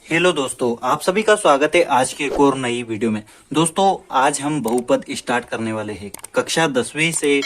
Hello दोस्तों, आप सभी का स्वागत है आज की एक और नई वीडियो में। दोस्तों आज हम बहुपद स्टार्ट करने वाले हैं। कक्षा 10वीं से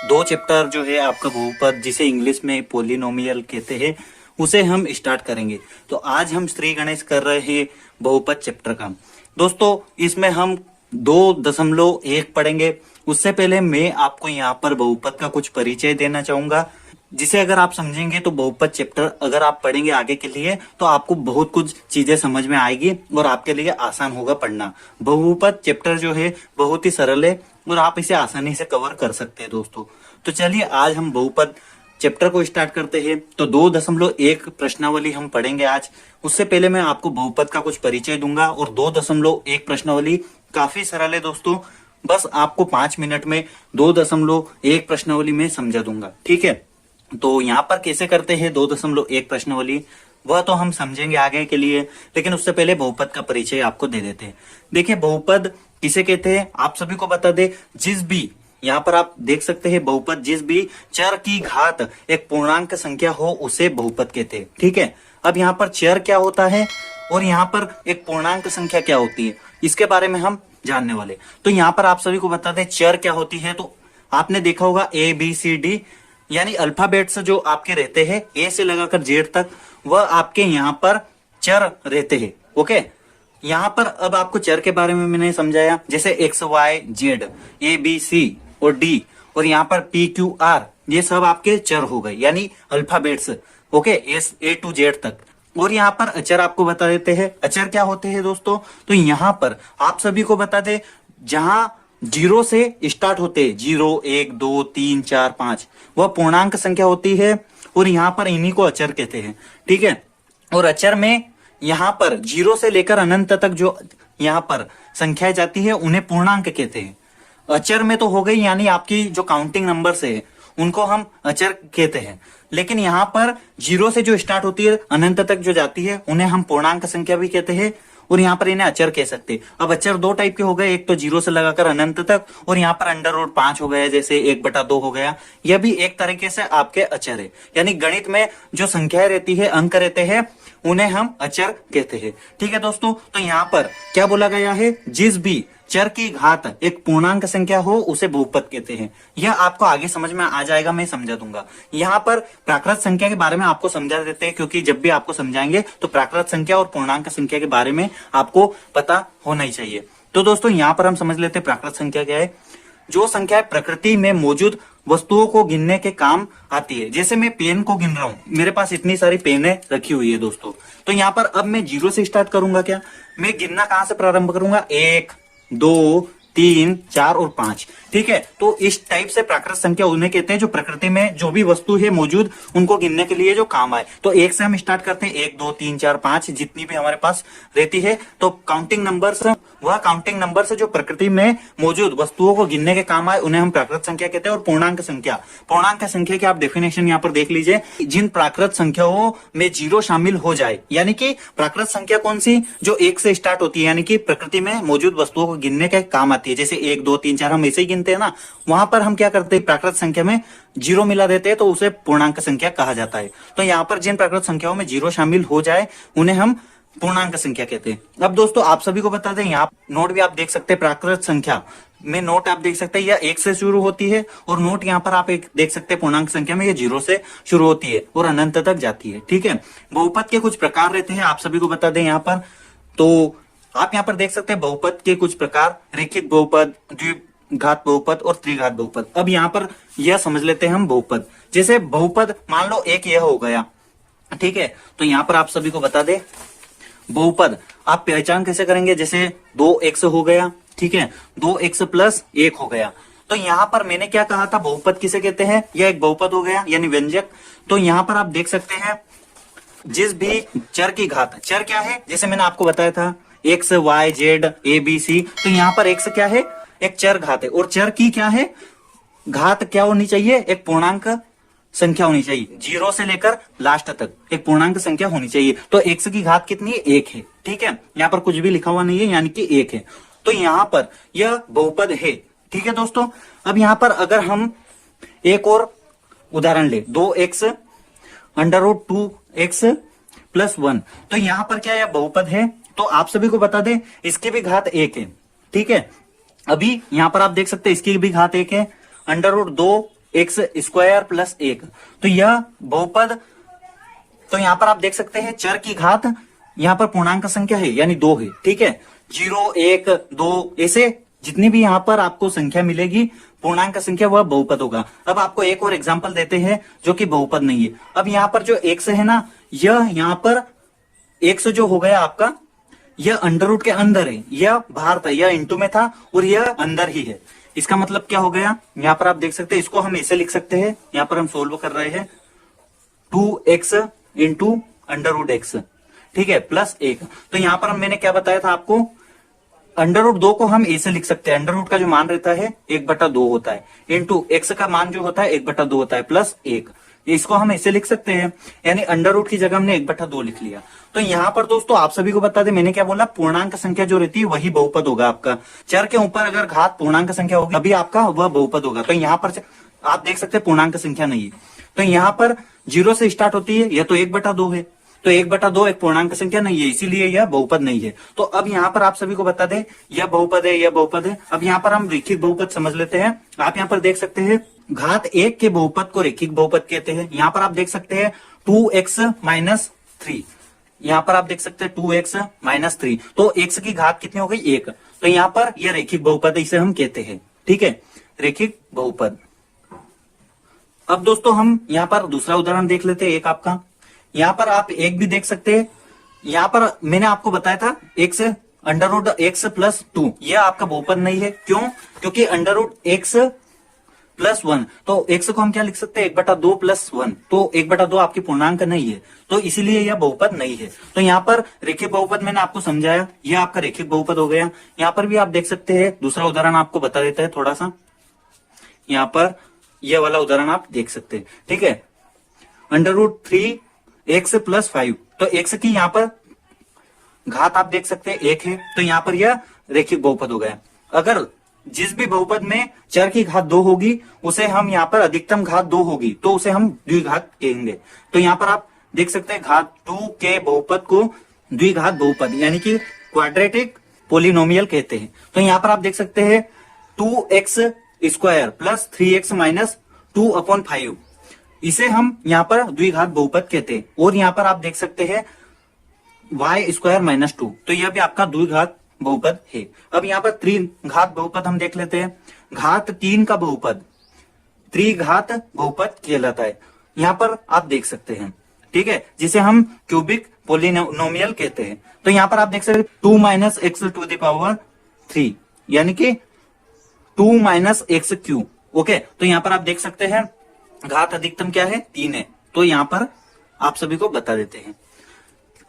दो चैप्टर जो है आपका बहुपद, जिसे इंग्लिश में पोलिनोमियल कहते हैं, उसे हम स्टार्ट करेंगे। तो आज हम श्री गणेश कर रहे हैं बहुपद चैप्टर का। दोस्तों इसमें हम 2.1 पढ़ेंगे। उससे पहले मैं आपको यहाँ पर बहुपद का कुछ परिचय देना चाहूंगा, जिसे अगर आप समझेंगे तो बहुपद चैप्टर अगर आप पढ़ेंगे आगे के लिए तो आपको बहुत कुछ चीजें समझ में आएगी और आपके लिए आसान होगा पढ़ना। बहुपद चैप्टर जो है बहुत ही सरल है और आप इसे आसानी से कवर कर सकते हैं दोस्तों। तो चलिए आज हम बहुपद चैप्टर को स्टार्ट करते हैं। तो 2.1 प्रश्नावली हम पढ़ेंगे आज। उससे पहले मैं आपको बहुपद का कुछ परिचय दूंगा और 2.1 प्रश्नावली काफी सरल है दोस्तों। बस आपको 5 मिनट में 2.1 प्रश्नावली में समझा दूंगा, ठीक है। तो यहाँ पर कैसे करते हैं 2.1 प्रश्नावली, वह तो हम समझेंगे आगे के लिए, लेकिन उससे पहले बहुपद का परिचय आपको दे देते हैं। देखिए बहुपद किसे कहते हैं आप सभी को बता दे। जिस भी यहाँ पर आप देख सकते हैं बहुपद, जिस भी चर की घात एक पूर्णांक संख्या हो उसे बहुपद कहते हैं, ठीक है। अब यहाँ पर चर क्या होता है और यहाँ पर एक पूर्णांक संख्या क्या होती है, इसके बारे में हम जानने वाले। तो यहाँ पर आप सभी को बता दें चर क्या होती है। तो आपने देखा होगा ABCD यानी अल्फाबेट्स जो आपके रहते हैं ए से लगाकर जेड तक, वह आपके यहाँ पर चर रहते हैं, ओके। यहाँ पर अब आपको चर के बारे में मैंने समझाया, जैसे XYZ ABC और D और यहाँ पर PQR, ये सब आपके चर हो गए यानी alphabets, okay, A to Z तक। और यहाँ पर अचर आपको बता देते हैं। अचर क्या होते हैं दोस्तों, तो यहाँ पर आप सभी को बता दे जहां 0 से स्टार्ट होते हैं, 0 1 2 3 4 5, वह पूर्णांक संख्या होती है और यहाँ पर इन्हीं को अचर कहते हैं, ठीक है। और अचर में यहाँ पर 0 से लेकर अनंत तक जो यहाँ पर संख्याएं जाती है उन्हें पूर्णांक कहते हैं। अचर में तो हो गई यानी आपकी जो काउंटिंग नंबर्स है उनको हम अचर कहते हैं, लेकिन यहाँ पर 0 से जो स्टार्ट होती है अनंत तक जो जाती है उन्हें हम पूर्णांक संख्या भी कहते हैं और यहाँ पर इन्हें अचर कह सकते हैं। अब अचर दो टाइप के हो गए, एक तो 0 से लगाकर अनंत तक और यहाँ पर √5 हो गया, जैसे 1/2 हो गया। यह भी एक तरीके से आपके अचर है, यानी गणित में जो संख्याएं रहती है, अंक रहते हैं, उन्हें हम अचर कहते हैं, ठीक है दोस्तों। तो यहाँ पर क्या बोला गया है, जिस भी चर की घात एक पूर्णांक संख्या हो उसे बहुपद कहते हैं। यह आपको आगे समझ में आ जाएगा, मैं समझा दूंगा। यहाँ पर प्राकृत संख्या के बारे में आपको समझा देते हैं, क्योंकि जब भी आपको समझाएंगे तो प्राकृत संख्या और पूर्णांक संख्या के बारे में आपको पता होना ही चाहिए। तो दोस्तों यहाँ पर हम समझ लेते हैं प्राकृत संख्या क्या है। जो संख्या प्रकृति में मौजूद वस्तुओं को गिनने के काम आती है। जैसे मैं पेन को गिन रहा हूं, मेरे पास इतनी सारी पेनें रखी हुई है दोस्तों। तो यहाँ पर अब मैं 0 से स्टार्ट करूंगा, क्या मैं गिनना कहां से प्रारंभ करूंगा, 1 2 3 4 और 5, ठीक है। तो इस टाइप से प्राकृत संख्या उन्हें कहते हैं जो प्रकृति में जो भी वस्तु है मौजूद उनको गिनने के लिए जो काम आए। तो 1 से हम स्टार्ट करते हैं, 1 2 3 4 5 जितनी भी हमारे पास रहती है। तो काउंटिंग नंबर्स, वह काउंटिंग नंबर से जो प्रकृति में मौजूद वस्तुओं को गिनने के काम आए उन्हें हम प्राकृत संख्या कहते हैं। और पूर्णांक संख्या, पूर्णांक संख्या की आप डेफिनेशन यहाँ पर देख लीजिए, जिन प्राकृत संख्याओं में 0 शामिल हो जाए, यानी कि प्राकृत संख्या कौन सी, जो 1 से स्टार्ट होती है, यानी कि प्रकृति में मौजूद वस्तुओं को गिनने के काम आती है। जैसे 1 2 3 4 हम ऐसे ही गिनते हैं ना, वहां पर हम क्या करते हैं, प्राकृत संख्या में 0 मिला देते हैं, तो उसे पूर्णांक संख्या कहा जाता है। तो यहाँ पर जिन प्राकृत संख्याओं में 0 शामिल हो जाए उन्हें हम पूर्णांक संख्या कहते हैं। अब दोस्तों आप सभी को बता दें, यहाँ नोट भी आप देख सकते हैं, प्राकृत संख्या में नोट आप देख सकते हैं यह 1 से शुरू होती है और नोट यहाँ पर आप एक देख सकते हैं पूर्णांक संख्या में ये 0 से शुरू होती है और अनंत तक जाती है, ठीक है। बहुपद के कुछ प्रकार रहते हैं, आप सभी को बता दें यहाँ पर। तो आप यहाँ पर देख सकते हैं बहुपद के कुछ प्रकार, रैखिक बहुपद, द्विघात बहुपद और त्रिघात बहुपद। अब यहाँ पर यह समझ लेते हैं हम बहुपद। जैसे बहुपद मान लो एक यह हो गया, ठीक है। तो यहाँ पर आप सभी को बता दें बहुपद आप पहचान कैसे करेंगे, जैसे 2x हो गया, ठीक है, 2x + 1 हो गया। तो यहाँ पर मैंने क्या कहा था, बहुपद किसे कहते हैं, यह एक बहुपद हो गया यानी व्यंजक। तो यहाँ पर आप देख सकते हैं जिस भी चर की घात, चर क्या है, जैसे मैंने आपको बताया था X Y Z ABC, तो यहाँ पर X क्या है, एक चर घात है। और चर की क्या है, घात क्या होनी चाहिए, एक पूर्णांक संख्या होनी चाहिए, 0 से लेकर लास्ट तक एक पूर्णांक संख्या होनी चाहिए। तो x की घात कितनी है, 1 है, ठीक है। यहाँ पर कुछ भी लिखा हुआ नहीं है, यानी कि 1 है। तो यहाँ पर यह बहुपद है, ठीक है दोस्तों। अब यहाँ पर अगर हम एक और उदाहरण ले, 2x √2x प्लस 1। तो यहाँ पर क्या है, बहुपद है। तो आप सभी को बता दें इसकी भी घात 1 है। ठीक है, अभी यहाँ पर आप देख सकते हैं इसकी भी घात 1 है, √2x² प्लस 1। तो यह बहुपद, तो यहाँ पर आप देख सकते हैं चर की घात यहाँ पर पूर्णांक संख्या है यानी 2 है। ठीक है, 0, 1, 2 ऐसे जितनी भी यहाँ पर आपको संख्या मिलेगी पूर्णांक संख्या, वह बहुपद होगा। अब आपको एक और एग्जांपल देते हैं जो कि बहुपद नहीं है। अब यहाँ पर जो x है ना, यह यहाँ पर x जो हो गया आपका, यह अंडर रूट के अंदर है, यह बाहर था, यह इंटू में था और यह अंदर ही है। इसका मतलब क्या हो गया, यहाँ पर आप देख सकते हैं, इसको हम ऐसे लिख सकते हैं, यहाँ पर हम सोल्व कर रहे हैं 2x इंटू √x। ठीक है, प्लस 1। तो यहाँ पर मैंने क्या बताया था आपको, √2 को हम ऐसे लिख सकते हैं, अंडर रूट का जो मान रहता है 1/2 होता है, इंटू x का मान जो होता है 1/2 होता है, प्लस 1। इसको हम ऐसे लिख सकते हैं, यानी अंडर रूट की जगह हमने 1/2 लिख लिया। तो यहाँ पर दोस्तों आप सभी को बता दें, मैंने क्या बोला, पूर्णांक संख्या जो रहती है वही बहुपद होगा आपका। चर के ऊपर अगर घात पूर्णांक संख्या होगी अभी आपका वह बहुपद होगा। तो यहाँ पर आप देख सकते हैं पूर्णांक संख्या नहीं है, तो यहाँ पर 0 से स्टार्ट होती है, यह तो 1/2 है, तो 1/2 एक पूर्णांक संख्या नहीं है, इसीलिए यह बहुपद नहीं है। तो अब यहाँ पर आप सभी को बता दें यह बहुपद है, यह बहुपद है। अब यहाँ पर हम रेखिक बहुपद समझ लेते हैं। आप यहाँ पर देख सकते हैं घात 1 के बहुपद को रेखिक बहुपद कहते हैं। यहाँ पर आप देख सकते हैं 2x - 3, यहाँ पर आप देख सकते हैं 2x - 3, तो x की घात कितनी हो गई, 1। तो यहाँ पर यह रेखिक बहुपद इसे हम कहते हैं। ठीक है, रेखिक बहुपद। अब दोस्तों हम यहाँ पर दूसरा उदाहरण देख लेते हैं, एक आपका, यहाँ पर आप एक भी देख सकते हैं। यहाँ पर मैंने आपको बताया था x √x प्लस 2, यह आपका बहुपद नहीं है। क्यों, क्योंकि √x प्लस 1, तो x को हम क्या लिख सकते हैं, 1/2 प्लस 1, तो 1/2 आपकी पूर्णांक नहीं है, तो इसीलिए यह बहुपद नहीं है। तो यहाँ पर रेखिक बहुपद मैंने आपको समझाया, यह आपका रेखिक बहुपद हो गया। यहाँ पर भी आप देख सकते हैं, दूसरा उदाहरण आपको बता देता है थोड़ा सा, यहाँ पर यह वाला उदाहरण आप देख सकते हैं। ठीक है, √3x प्लस 5, तो x की यहाँ पर घात आप देख सकते हैं 1 है, तो यहाँ पर यह रेखिक बहुपद हो गया। अगर जिस भी बहुपद में चर की घात 2 होगी उसे हम यहाँ पर अधिकतम घात 2 होगी तो उसे हम द्विघात कहेंगे। तो यहाँ पर आप देख सकते हैं घात 2 के बहुपद को द्विघात बहुपद यानी कि क्वाड्रेटिक पोलिनोमियल कहते हैं। तो यहाँ पर आप देख सकते हैं 2x² प्लस 3x माइनस 2/5, इसे हम यहाँ पर द्विघात बहुपद कहते हैं। और यहाँ पर आप देख सकते हैं y² - 2, तो यह भी आपका द्विघात बहुपद है। अब यहाँ पर त्रिघात बहुपद हम देख लेते हैं। घात 3 का बहुपद त्रिघात बहुपद कहलाता है, यहाँ पर आप देख सकते हैं। ठीक है, जिसे हम क्यूबिक पोलिनोमियल कहते हैं। तो यहाँ पर आप देख सकते हैं 2 - x⁻³ यानी कि 2 - x³ ओके। तो यहाँ पर आप देख सकते हैं घात अधिकतम क्या है, 3 है। तो यहाँ पर आप सभी को बता देते हैं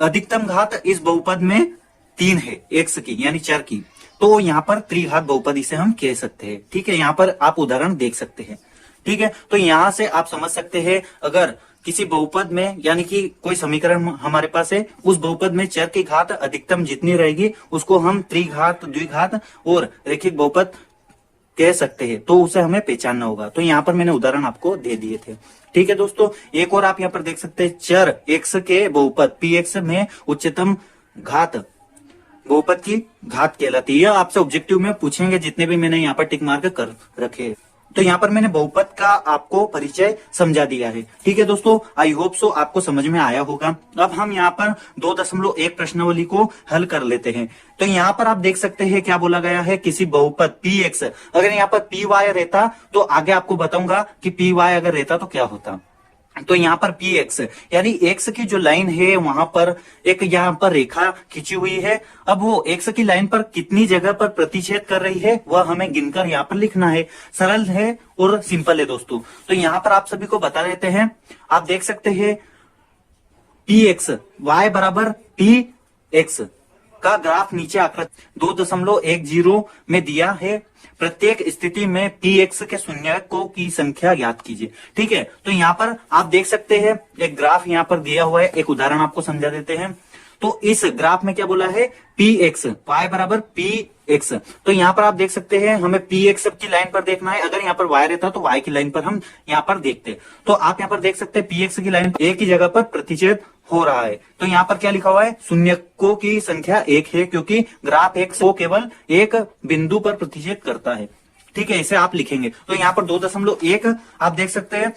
अधिकतम घात इस बहुपद में 3 है, x की यानी चर की, तो यहाँ पर त्रिघात बहुपद इसे हम कह सकते हैं। ठीक है, यहाँ पर आप उदाहरण देख सकते हैं। ठीक है, तो यहाँ से आप समझ सकते हैं अगर किसी बहुपद में यानी कि कोई समीकरण हमारे पास है, उस बहुपद में चर की घात अधिकतम जितनी रहेगी उसको हम त्रिघात, द्विघात और रेखिक बहुपद कह सकते हैं, तो उसे हमें पहचानना होगा। तो यहाँ पर मैंने उदाहरण आपको दे दिए थे। ठीक है दोस्तों, एक और आप यहाँ पर देख सकते हैं चर x के बहुपद px में उच्चतम घात बहुपद की घात कहलाती है। आपसे ऑब्जेक्टिव में पूछेंगे जितने भी मैंने यहाँ पर टिक मार्क कर रखे। तो यहाँ पर मैंने बहुपद का आपको परिचय समझा दिया है। ठीक है दोस्तों, आई होप सो आपको समझ में आया होगा। अब हम यहाँ पर 2.1 प्रश्नावली को हल कर लेते हैं। तो यहाँ पर आप देख सकते हैं क्या बोला गया है, किसी बहुपद px अगर यहाँ पर py रहता तो आगे आपको बताऊंगा कि py अगर रहता तो क्या होता। तो यहाँ पर px यानी x की जो लाइन है वहां पर एक यहाँ पर रेखा खींची हुई है। अब वो x की लाइन पर कितनी जगह पर प्रतिच्छेद कर रही है वह हमें गिनकर यहाँ पर लिखना है। सरल है और सिंपल है दोस्तों। तो यहाँ पर आप सभी को बता देते हैं, आप देख सकते हैं px y बराबर px का ग्राफ नीचे आकृति 2.10 में दिया है। प्रत्येक स्थिति में px के शून्यकों की संख्या ज्ञात कीजिए। ठीक है, तो यहाँ पर आप देख सकते हैं एक ग्राफ यहाँ पर दिया हुआ है। एक उदाहरण आपको समझा देते हैं। तो इस ग्राफ में क्या बोला है, पी एक्स, वाई बराबर पी एक्स। तो यहाँ पर आप देख सकते हैं हमें पी एक्स की लाइन पर देखना है, अगर यहाँ पर वाई रहता तो वाई की लाइन पर हम यहाँ पर देखते। तो आप यहाँ पर देख सकते हैं पी एक्स की लाइन एक ही जगह पर प्रतिच्छेद हो रहा है। तो यहाँ पर क्या लिखा हुआ है, शून्यकों की संख्या एक है, क्योंकि ग्राफ एक्स को केवल एक बिंदु पर प्रतिच्छेद करता है। ठीक है, इसे आप लिखेंगे। तो यहाँ पर 2.1 आप देख सकते हैं।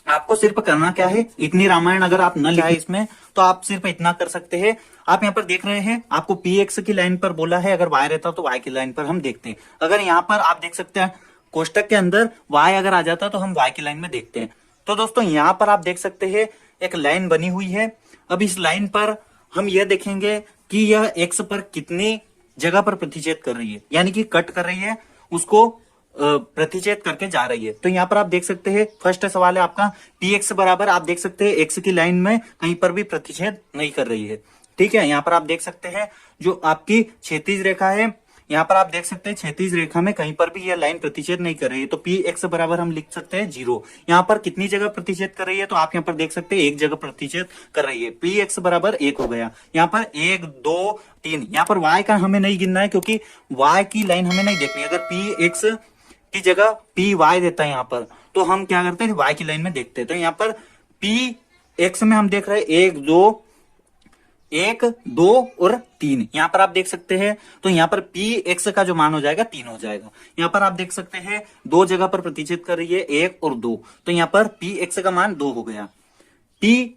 आपको सिर्फ करना क्या है, इतनी रामायण अगर आप न लिखे इसमें तो आप सिर्फ इतना कर सकते हैं। आप यहाँ पर देख रहे हैं आपको पी एक्स की लाइन पर बोला है, अगर वाई रहता तो वाई की लाइन पर हम देखते हैं। अगर यहाँ पर आप देख सकते हैं कोष्टक के अंदर वाई अगर आ जाता तो हम वाई की लाइन में देखते हैं। तो दोस्तों यहाँ पर आप देख सकते हैं एक लाइन बनी हुई है। अब इस लाइन पर हम यह देखेंगे कि यह एक्स पर कितनी जगह पर प्रतिच्छेद कर रही है, यानी कि कट कर रही है, उसको प्रतिच्छेद करके जा रही है। तो यहाँ पर आप देख सकते हैं फर्स्ट सवाल है आपका पी एक्स बराबर, आप देख सकते हैं एक्स की लाइन में कहीं पर भी प्रतिच्छेद नहीं कर रही है। ठीक है, यहाँ पर आप देख सकते हैं जो आपकी क्षैतिज रेखा है, यहाँ पर आप देख सकते हैं क्षैतिज रेखा में कहीं पर भी यह लाइन प्रतिच्छेद नहीं कर रही है। तो पी एक्स बराबर हम लिख सकते हैं 0। यहाँ पर कितनी जगह प्रतिच्छेद कर रही है, तो आप यहाँ पर देख सकते हैं एक जगह प्रतिच्छेद कर रही है। पी एक्स बराबर 1 हो गया। यहाँ पर 1 2 3, यहाँ पर वाई का हमें नहीं गिनना है क्योंकि वाई की लाइन हमें नहीं देखनी। अगर पी एक्स की जगह पी वाई देता है यहाँ पर, तो हम क्या करते हैं वाई की लाइन में देखते हैं। तो यहाँ पर पी एक्स में हम देख रहे हैं 1 2 और 3, यहाँ पर आप देख सकते हैं। तो यहाँ पर पी एक्स का जो मान हो जाएगा 3 हो जाएगा। यहाँ पर आप देख सकते हैं 2 जगह पर प्रतिच्छेद कर रही है 1 और 2, तो यहाँ पर पी एक्स का मान 2 हो गया। पी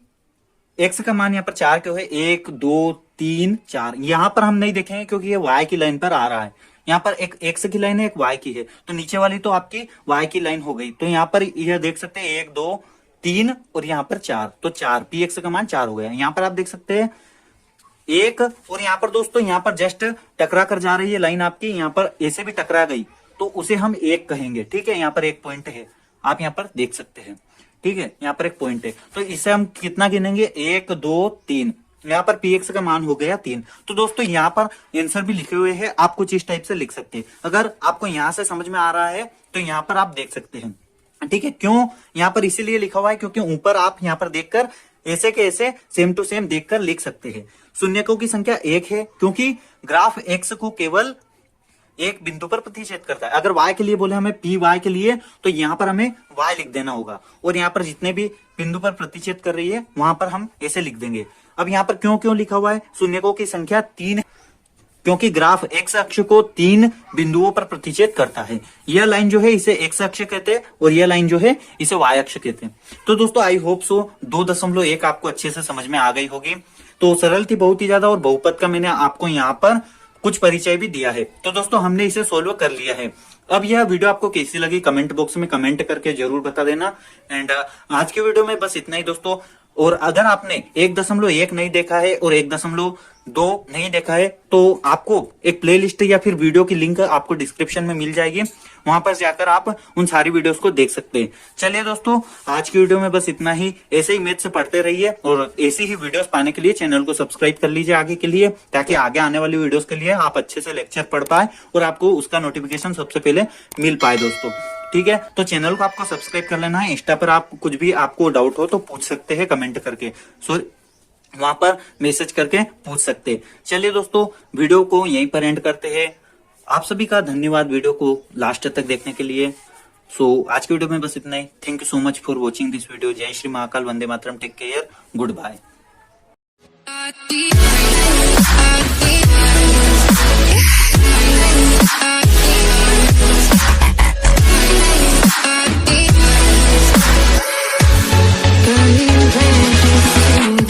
एक्स का मान यहाँ पर 4 क्यों है, 1 2 3 4, यहाँ पर हम नहीं देखेंगे क्योंकि ये वाई की लाइन पर आ रहा है। यहाँ पर एक एक्स की लाइन है, एक वाई की है, तो नीचे वाली तो आपकी वाई की लाइन हो गई। तो यहाँ पर यह देख सकते हैं 1 2 3 और यहाँ पर 4, तो 4 पी एक्स का मान 4 हो गया। यहाँ पर आप देख सकते हैं 1 और यहाँ पर दोस्तों यहाँ पर जस्ट टकरा कर जा रही है लाइन आपकी, यहाँ पर ऐसे भी टकरा गई तो उसे हम 1 कहेंगे। ठीक है, यहाँ पर एक पॉइंट है, आप यहाँ पर देख सकते हैं। ठीक है, यहाँ पर एक पॉइंट है, तो इसे हम कितना गिनेंगे 1 2 3, यहाँ पर पी एक्स का मान हो गया 3। तो दोस्तों यहाँ पर आंसर भी लिखे हुए हैं, आप कुछ इस टाइप से लिख सकते हैं। अगर आपको यहाँ से समझ में आ रहा है तो यहाँ पर आप देख सकते हैं। ठीक है, क्यों यहाँ पर इसीलिए लिखा हुआ है क्योंकि ऊपर आप यहाँ पर देखकर ऐसे के ऐसे सेम टू सेम देखकर लिख सकते हैं। शून्यकों की संख्या 1 है क्योंकि ग्राफ एक्स को केवल एक बिंदु पर प्रतिच्छेद करता है। अगर y के लिए बोले हमें पी वाई के लिए, तो यहाँ पर हमें y लिख देना होगा और यहाँ पर जितने भी बिंदु पर प्रतिच्छेद कर रही है वहां पर हम ऐसे लिख देंगे। अब यहाँ पर क्यों लिखा हुआ है, शून्यकों की संख्या 3, क्योंकि ग्राफ एक्स अक्ष को 3 बिंदुओं पर प्रतिच्छेद करता है। यह लाइन जो है इसे एक्स अक्ष कहते हैं और यह लाइन जो है इसे वाई अक्ष कहते हैं। तो दोस्तों आई होप सो 2.1 आपको अच्छे से समझ में आ गई होगी। तो सरल थी बहुत ही ज्यादा, और बहुपद का मैंने आपको यहाँ पर कुछ परिचय भी दिया है। तो दोस्तों हमने इसे सोल्व कर लिया है। अब यह वीडियो आपको कैसी लगी कमेंट बॉक्स में कमेंट करके जरूर बता देना। एंड आज की वीडियो में बस इतना ही दोस्तों। और अगर आपने 1.1 नहीं देखा है और 1.2 नहीं देखा है तो आपको एक प्लेलिस्ट या फिर वीडियो की लिंक आपको डिस्क्रिप्शन में मिल जाएगी, वहां पर जाकर आप उन सारी वीडियोस को देख सकते हैं। चलिए दोस्तों आज की वीडियो में बस इतना ही। ऐसे ही मैथ्स पढ़ते रहिए और ऐसी ही वीडियोस पाने के लिए चैनल को सब्सक्राइब कर लीजिए आगे के लिए, ताकि आगे आने वाली वीडियोस के लिए आप अच्छे से लेक्चर पढ़ पाए और आपको उसका नोटिफिकेशन सबसे पहले मिल पाए दोस्तों। ठीक है, तो चैनल को आपको सब्सक्राइब कर लेना है। इंस्टा पर आप कुछ भी आपको डाउट हो तो पूछ सकते हैं कमेंट करके, वहां पर मैसेज करके पूछ सकते हैं। चलिए दोस्तों वीडियो को यहीं पर एंड करते हैं। आप सभी का धन्यवाद वीडियो को लास्ट तक देखने के लिए। आज की वीडियो में बस इतना ही। Thank you so much for watching this video. जय श्री महाकाल, वंदे मातरम, टेक केयर, गुड बाय।